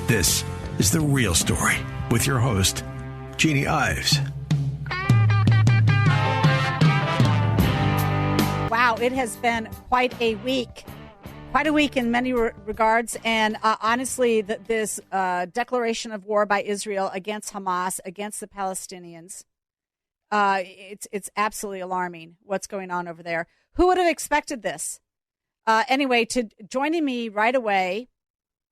This is The Real Story with your host, Jeannie Ives. Wow, it has been quite a week in many regards. And honestly, this declaration of war by Israel against Hamas, against the Palestinians, it's absolutely alarming what's going on over there. Who would have expected this? Anyway, joining me right away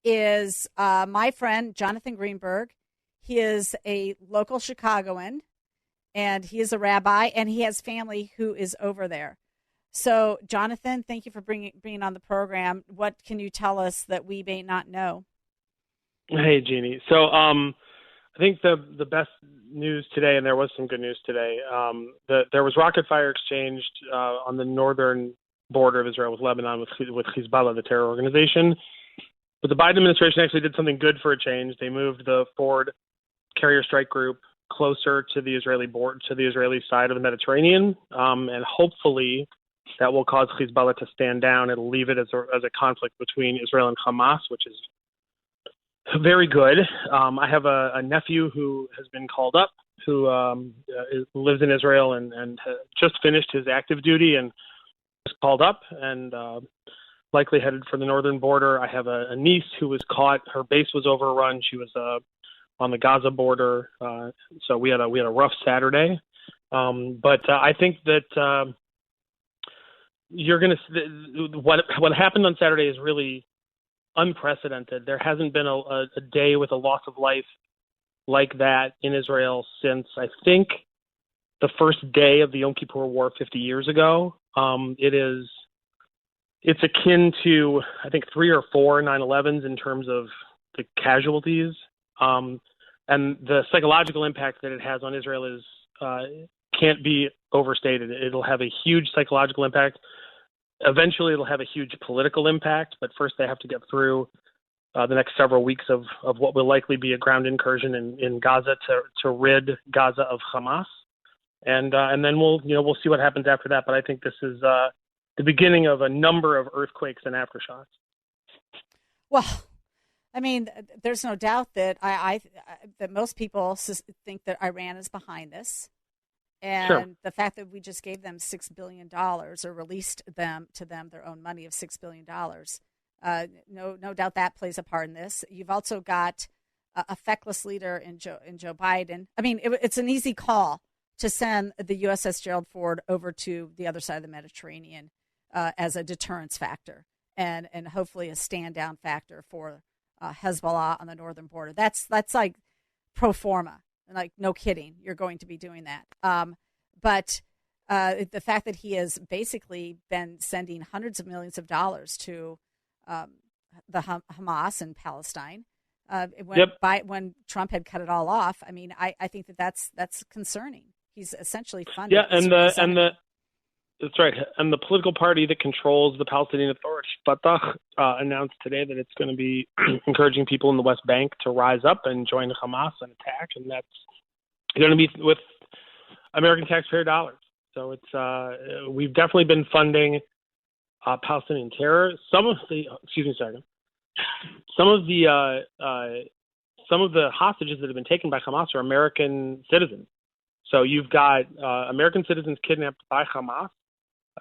is my friend, Jonathan Greenberg. He is a local Chicagoan, and he is a rabbi, and he has family who is over there. So, Jonathan, thank you for being on the program. What can you tell us that we may not know? Hey, Jeannie. So I think the best news today, and there was some good news today, there was rocket fire exchanged on the northern border of Israel with Lebanon with Hezbollah, the terror organization. But the Biden administration actually did something good for a change. They moved the Ford carrier strike group closer to the Israeli border, to the Israeli side of the Mediterranean, and hopefully that will cause Hezbollah to stand down. It'll leave it as a conflict between Israel and Hamas, which is very good. I have a nephew who has been called up, who lives in Israel and just finished his active duty and was called up and likely headed for the northern border. I have a niece who was caught. Her base was overrun. She was on the Gaza border. So we had a rough Saturday. But I think that what happened on Saturday is really unprecedented. There hasn't been a day with a loss of life like that in Israel since, I think, the first day of the Yom Kippur War 50 years ago. It's akin to, I think, 3 or 4 9/11s in terms of the casualties. And the psychological impact that it has on Israel is can't be overstated. It'll have a huge psychological impact. Eventually, it'll have a huge political impact, but first they have to get through the next several weeks of what will likely be a ground incursion in Gaza to rid Gaza of Hamas, and then we'll see what happens after that. But I think this is the beginning of a number of earthquakes and aftershocks. Well, I mean, there's no doubt that that most people think that Iran is behind this. And sure. The fact that we just gave them $6 billion or released them their own money of $6 billion, no doubt that plays a part in this. You've also got a feckless leader in Joe Biden. I mean, it's an easy call to send the USS Gerald Ford over to the other side of the Mediterranean as a deterrence factor and hopefully a stand down factor for Hezbollah on the northern border. That's like pro forma. Like, no kidding, you're going to be doing that. But the fact that he has basically been sending hundreds of millions of dollars to the Hamas in Palestine, when Trump had cut it all off, I mean, I think that's concerning. He's essentially funded. Yeah, that's right. And the political party that controls the Palestinian Authority, Fatah, announced today that it's going to be encouraging people in the West Bank to rise up and join Hamas and attack, and that's going to be with American taxpayer dollars. So it's we've definitely been funding Palestinian terror. Some of the hostages that have been taken by Hamas are American citizens. So you've got American citizens kidnapped by Hamas,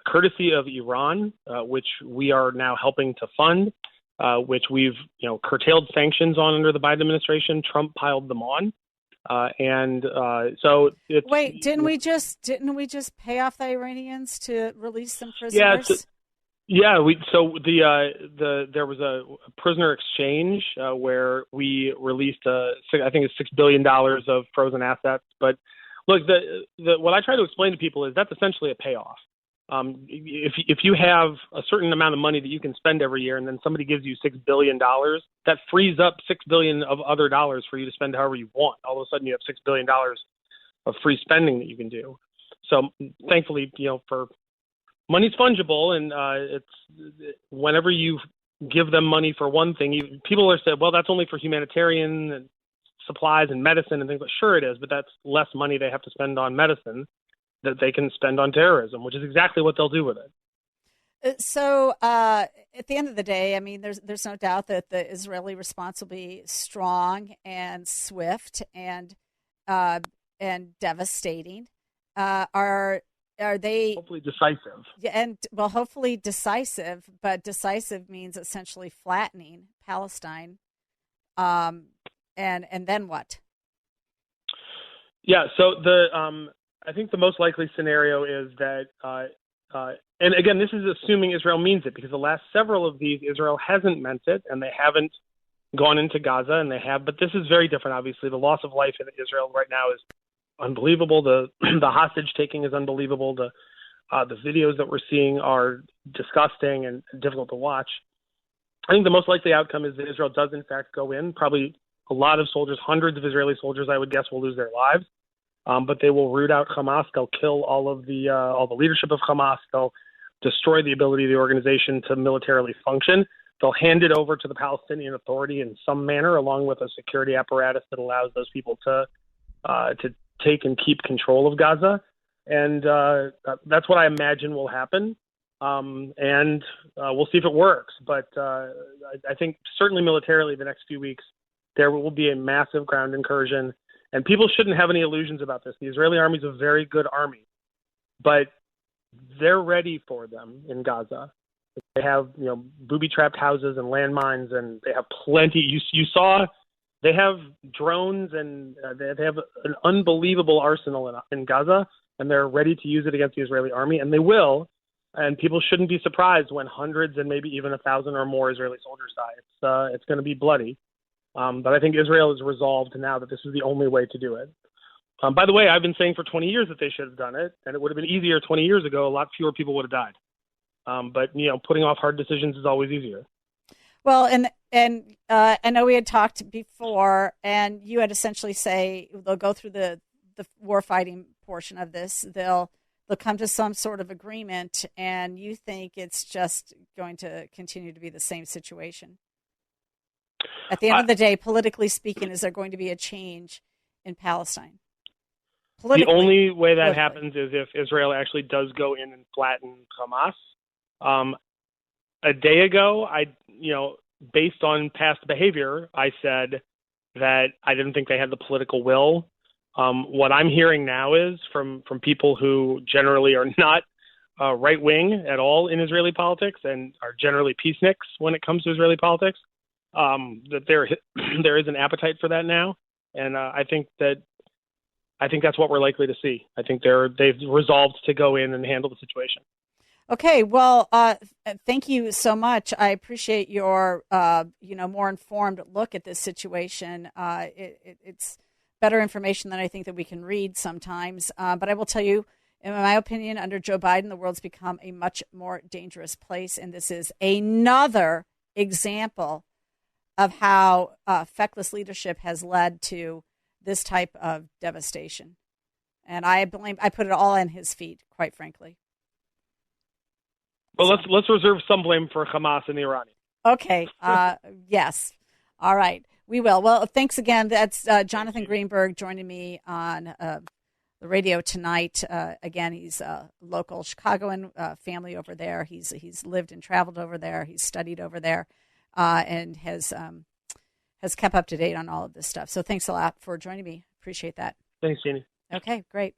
courtesy of Iran, which we are now helping to fund, which we've curtailed sanctions on under the Biden administration. Trump piled them on, so it's, wait, didn't we just pay off the Iranians to release some prisoners? Yeah, there was a prisoner exchange where we released I think it's $6 billion of frozen assets. But look, what I try to explain to people is that's essentially a payoff. If you have a certain amount of money that you can spend every year, and then somebody gives you $6 billion, that frees up $6 billion of other dollars for you to spend however you want. All of a sudden, you have $6 billion of free spending that you can do. So, thankfully, for money's fungible, and it's whenever you give them money for one thing, people are saying, well, that's only for humanitarian and supplies and medicine and things. But sure, it is, but that's less money they have to spend on medicine that they can spend on terrorism, which is exactly what they'll do with it. At the end of the day, I mean, there's no doubt that the Israeli response will be strong and swift and devastating. Are they hopefully decisive? Yeah, and well, hopefully decisive, but decisive means essentially flattening Palestine. And then what? Yeah. So I think the most likely scenario is that, and again, this is assuming Israel means it, because the last several of these, Israel hasn't meant it, and they haven't gone into Gaza, but this is very different. Obviously, the loss of life in Israel right now is unbelievable. The hostage taking is unbelievable. The videos that we're seeing are disgusting and difficult to watch. I think the most likely outcome is that Israel does in fact go in. Probably a lot of soldiers, hundreds of Israeli soldiers, I would guess, will lose their lives. But they will root out Hamas. They'll kill all the leadership of Hamas. They'll destroy the ability of the organization to militarily function. They'll hand it over to the Palestinian Authority in some manner, along with a security apparatus that allows those people to take and keep control of Gaza. And that's what I imagine will happen. And we'll see if it works. But I think certainly militarily the next few weeks, there will be a massive ground incursion. And people shouldn't have any illusions about this. The Israeli army is a very good army, but they're ready for them in Gaza. They have, booby-trapped houses and landmines, and they have plenty. You saw they have drones, and they have an unbelievable arsenal in Gaza, and they're ready to use it against the Israeli army, and they will. And people shouldn't be surprised when hundreds and maybe even 1,000 or more Israeli soldiers die. It's going to be bloody. But I think Israel is resolved now that this is the only way to do it. By the way, I've been saying for 20 years that they should have done it, and it would have been easier 20 years ago. A lot fewer people would have died. But putting off hard decisions is always easier. Well, and I know we had talked before, and you had essentially say they'll go through the war fighting portion of this. They'll come to some sort of agreement, and you think it's just going to continue to be the same situation. At the end of the day, politically speaking, is there going to be a change in Palestine? The only way that happens is if Israel actually does go in and flatten Hamas. A day ago, based on past behavior, I said that I didn't think they had the political will. What I'm hearing now is from people who generally are not right wing at all in Israeli politics and are generally peaceniks when it comes to Israeli politics, that there is an appetite for that now, and I think that's what we're likely to see. I think they've resolved to go in and handle the situation. Okay, well, thank you so much. I appreciate your more informed look at this situation. It's better information than I think that we can read sometimes. But I will tell you, in my opinion, under Joe Biden, the world's become a much more dangerous place, and this is another example of how feckless leadership has led to this type of devastation. And I put it all on his feet, quite frankly. Well, let's reserve some blame for Hamas and the Iranians. Okay. Yes. All right. We will. Well, thanks again. That's Jonathan Greenberg joining me on the radio tonight. Again, he's a local Chicagoan, family over there. He's lived and traveled over there. He's studied over there. And has kept up to date on all of this stuff. So thanks a lot for joining me. Appreciate that. Thanks, Jeannie. Okay, great.